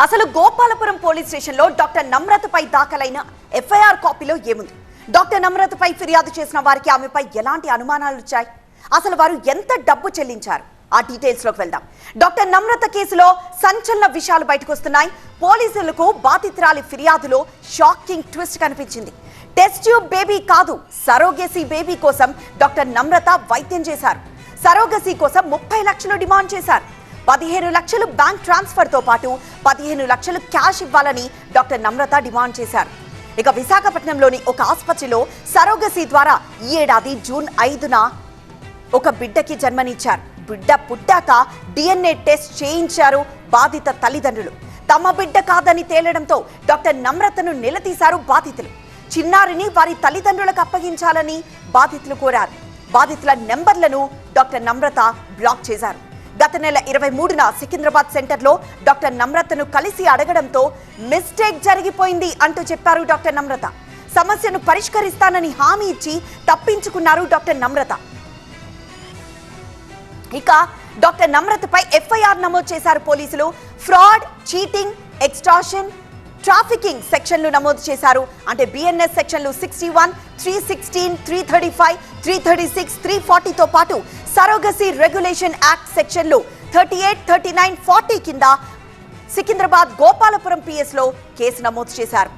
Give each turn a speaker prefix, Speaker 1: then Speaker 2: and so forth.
Speaker 1: అసలు గోపాలపురం పోలీస్ స్టేషన్లో డాక్టర్ నమ్రతపై దాఖలైన ఎఫ్ఐఆర్ కాపీలో ఏముంది? డాక్టర్ నమ్రతపై ఫిర్యాదు చేసిన వారికి ఆమెపై ఎలాంటి అనుమానాలు వచ్చాయి? అసలు వారు ఎంత డబ్బు చెల్లించారు? ఆ డీటెయిల్స్ లోకి వెళ్దాం. డాక్టర్ నమ్రత కేసులో సంచలన విషయాలు బయటకు వస్తున్నాయి. పోలీసులకు బాధితురాలి ఫిర్యాదులో షాకింగ్ ట్విస్ట్ కనిపించింది. టెస్ట్ ట్యూబ్ బేబీ కాదు, సరోగేసీ బేబీ కోసం డాక్టర్ నమ్రత వైద్యం చేశారు. సరోగసీ కోసం 30 లక్షలు డిమాండ్ చేశారు. 15 లక్షలు బ్యాంక్ ట్రాన్స్ఫర్ తో పాటు 15 లక్షలు క్యాష్ ఇవ్వాలని డాక్టర్ నమ్రత డిమాండ్ చేశారు. ఇక విశాఖపట్నంలోని ఒక ఆసుపత్రిలో సరోగసీ ద్వారా ఈ ఏడాది జూన్ 5న ఒక బిడ్డకి జన్మనిచ్చారు. బిడ్డ పుట్టాక DNA టెస్ట్ చేయించారు బాధిత తల్లిదండ్రులు. తమ బిడ్డ కాదని తేలడంతో డాక్టర్ నమ్రతను నిలదీశారు బాధితులు. చిన్నారిని వారి తల్లిదండ్రులకు అప్పగించాలని బాధితులు కోరారు. బాధితుల నెంబర్లను డాక్టర్ నమ్రత బ్లాక్ చేశారు. గత నెల 23న సికింద్రాబాద్ సెంటర్లో డాక్టర్ నమ్రతను కలిసి అడగడంతో మిస్టేక్ జరిగిపోయింది అంటూ చెప్పారు డాక్టర్ నమ్రత. సమస్యను పరిష్కరిస్తానని హామీ ఇచ్చి తప్పించుకున్నారు డాక్టర్ నమ్రత. ఇక డాక్టర్ నమ్రతపై ఎఫ్ఐఆర్ నమోదు చేశారు పోలీసులు. ఫ్రాడ్, చీటింగ్, ఎక్స్టార్షన్, ట్రాఫికింగ్ సెక్షన్లు నమోదు చేశారు. అంటే బిఎన్ఎస్ సెక్షన్లు 61, 316, 335, 336, 340తో పాటు సరోగసీ రెగ్యులేషన్ యాక్ట్ సెక్షన్లు 38, 39, 40 కింద సికింద్రాబాద్ గోపాలపురం PS లో కేసు నమోదు చేశారు.